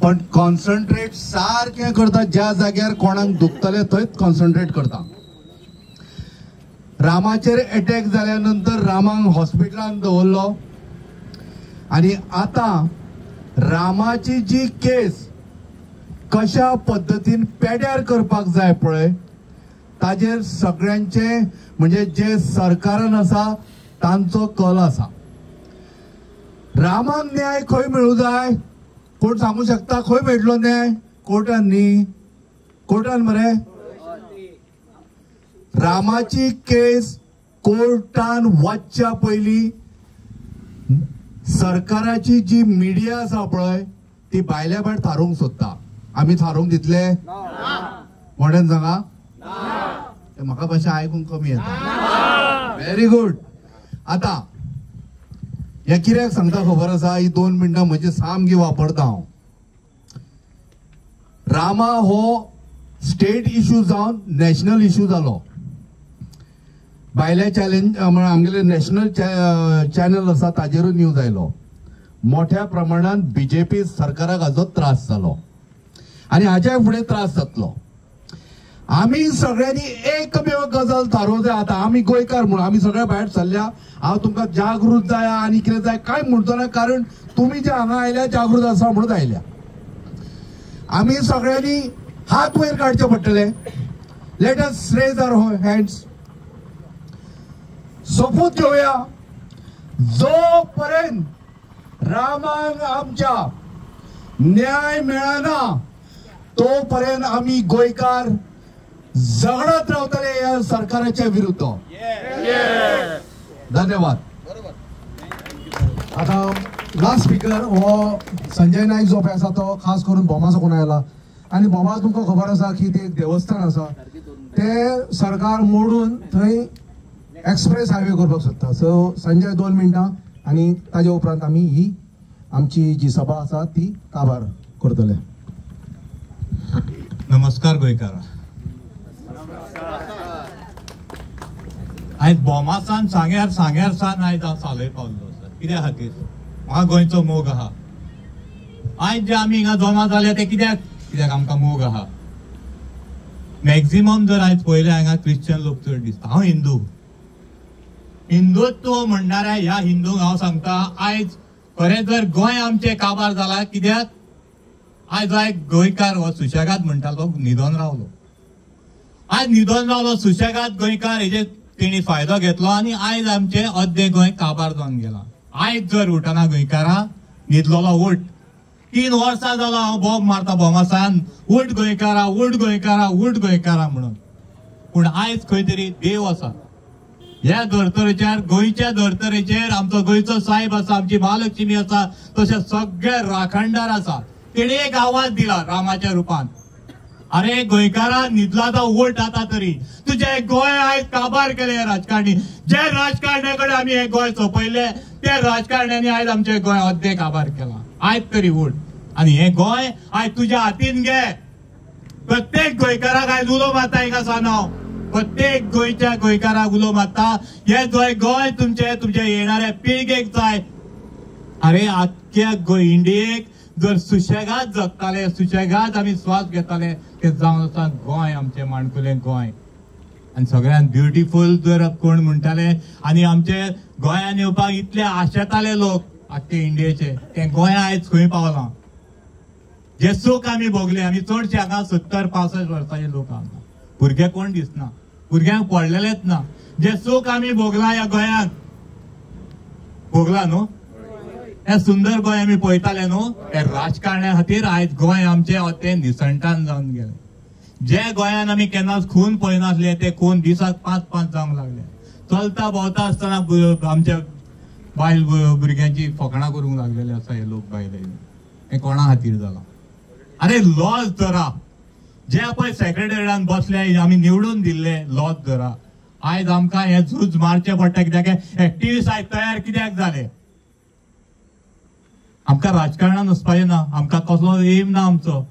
पण कॉन्सन्ट्रेट सारखे करता, ज्या जाग्यार कोणाक दुखतले थंयच कॉन्सन्ट्रेट करता. रामाचेर अटॅक जाल्यानंतर रामाक हॉस्पिटलांत दवरलो आणि आता रामाची जी केस कशा पद्धतीन पेड्यार करपाक जाय पळय ताजेर सगळ्यांचे म्हणजे जे सरकारान आसा तांचो कल आसा. रामाक न्याय खंय मेळूं जाय, कोण सांगू शकता खंय मेळटलो न्याय? कोर्टान न्ही, कोर्टान मरे. रामाची केस कोर्टान वचच्या पयली सरकाराची जी मिडिया आसा पळय ती भायल्या भायर थारोवंक सोदता. आमी थारोवंक दितले? मोठ्यान सांगा. म्हाका भाशा आयकूंक कमी येता. Very good. आता हे कित्याक सांगता खबर आसा? ही 2 मिनटां म्हजी सामकी वापरता हांव. रामा हो स्टेट इश्यू जावन नॅशनल इश्यू जालो. भायल्या चॅलेंज आमगेले नॅशनल चॅनल आसा ताजेरूय न्यूज आयलो. मोठ्या प्रमाणात बीजेपी सरकाराक हाजो त्रास जालो आणि हाच्या फुडें त्रास जातलो. आमी सगळ्यांनी एकमेव गजाल थारोवंक जाय. आता आमी गोंयकार म्हणून आमी सगळ्या भायर सरल्या. हांव तुमकां जागृत जाय आनी कितें जाय काय म्हणटो ना, कारण तुमी जे हांगा आयल्या जागृत आसा म्हणून आयल्या. आमी सगळ्यांनी हात वयर काडचे पडटले. Let us raise our hands. सोपूत घेवया. जो पर्यंत रामाक आमच्या न्याय मेळना तो पर्यंत आमी गोंयकार झगडत रावतले ह्या सरकाराच्या विरुद्ध. धन्यवाद. आता लास्ट स्पीकर हो संजय नाईक जो आसा तो खास करून बोमा साकून आयला आणि बोमा तुमकां खबर आसा की ते एक देवस्थान आसा ते सरकार मोडून थंय एक्सप्रेस हायवे करपाक सोदता. सो संजय 2 मिनटां आणि ताजे उपरांत आमी ही आमची जी सभा आसा ती काबार करतले. नमस्कार गोंयकारा. आयज बोमासान सांग्यार सान आयज हांव सालय पावल्लो आसा. कित्या खातीर? म्हाका गोंयचो मोग आहा. आयज जे आमी हिंगा जमा जाले ते कित्याक आमकां मोग आहा. मॅक्झिमम जर आयज पळयलें हांगा क्रिश्चन लोक चड दिसता. हांव हिंदुत्व म्हणणाऱ्या ह्या हिंदूंक हांव सांगता आयज खरें जर गोंय आमचें काबार जाला. कित्याक आयज गोंयकार हो सुशेगाद म्हणटालो न्हिदोन रावलो. आयज न्हिदोन रावलो सुशेगाद गोंयकार हेजे तेणी फायदो घेतलो आणि आयज आमचे अर्धे गोंय काबार जावन गेला. आयज जर उठना गोंयकारा न्हिदलोलो उठ. 3 वर्सां जालो हांव बॉब मारता बोमासान उठ गोंयकारा उठ गोंयकारा उठ गोंयकारा म्हणून. पूण आयज खंय तरी देव आसा. ह्या धर्तरेचेर गोंयच्या धर्तरेचेर आमचो गोंयचो साहेब आसा, आमची महालक्ष्मी आसा, तशें सगळे राखणदार आसा. तेणी एक आवाज दिला रामाच्या रूपान. अरे गोंयकारा न्हिदला तो उठ आता तरी. तुझे गोंय आयज काबार केले राजकारणी. जे राजकारण्या कडेन आमी हे गोंय सोपयले त्या राजकारण्यांनी आयज आमचे गोंय अर्धे काबार केला. आयज तरी उठ आणि हे गोंय आयज तुझ्या हातीन घे. प्रत्येक गोंयकाराक आयज उलो मारता हिंगा सावन. प्रत्येक गोंयच्या गोंयकाराक उलो मारता हे गोंय तुमचे येणाऱ्या पिळगेक जाय. अरे आख्या इंडियेक जर सुशेगाद जगताले, सुशेगाद आमी श्वास घेताले ते जावन आसा गोंय आमचे माणकुले गोंय. आणि सगळ्यात ब्युटिफूल जर कोण म्हणटाले आणि आमचे गोंयान येवपाक इतले आशेताले लोक आख्खे इंडियेचे ते गोंय आयज खंय पावला. जे सूख आमी भोगले. आमी चडशे हांगा 70-65 वर्सांचे लोक आहा. भुरगे कोण दिसना. भुरग्यांक पडलेलेच ना. जे सूख आमी भोगला ह्या गोंयांत भोगला न्हू. हे सुंदर गोंय आमी पळयताले न्हू ते राजकारण्या खातीर आयज गोंय आमचे अते निसंतान जावन गेले. जे गोंयान आमी केन्नाच खून पळयनासले ते खून दिसाक 5-5 जावंक लागले. चलता भोंवता आसतना आमच्या बायल भुरग्यांची फकाणां करूंक लागलेले आसा हे लोक भायले. हे कोणा खातीर जाला? अरे लॉज धरा. जे पळय सेक्रेटरीएटान बसले आमी निवडून दिल्ले लॉज धरा. आयज आमकां हे झूज मारचे पडटा. कित्याक एक्टिव्हिस्ट आयज तयार कित्याक जाले? आमकां राजकारणान वचपाचें ना. आमकां कसलो एम ना आमचो.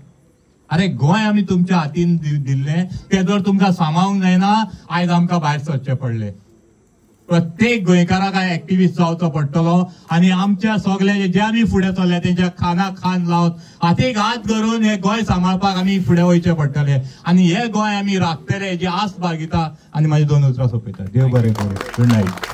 अरे गोंय आमी तुमच्या हातीन दिल्ले ते जर तुमकां सांबाळूंक जायना आयज आमकां भायर सरचे पडले. प्रत्येक गोंयकाराक एक्टिव्हिस्ट जावचो पडटलो आणि आमच्या सगळे जे आमी फुडें चल्ले तेंच्या खाना खान लावन हातीक हात धरून हे गोंय सांबाळपाक आमी फुडें वयचे पडटले आणि हे गोंय आमी राखतले हेजी आस बाळगिता आणि माझी 2 उतरां सोंपयता. देव बरें करूं. Good night.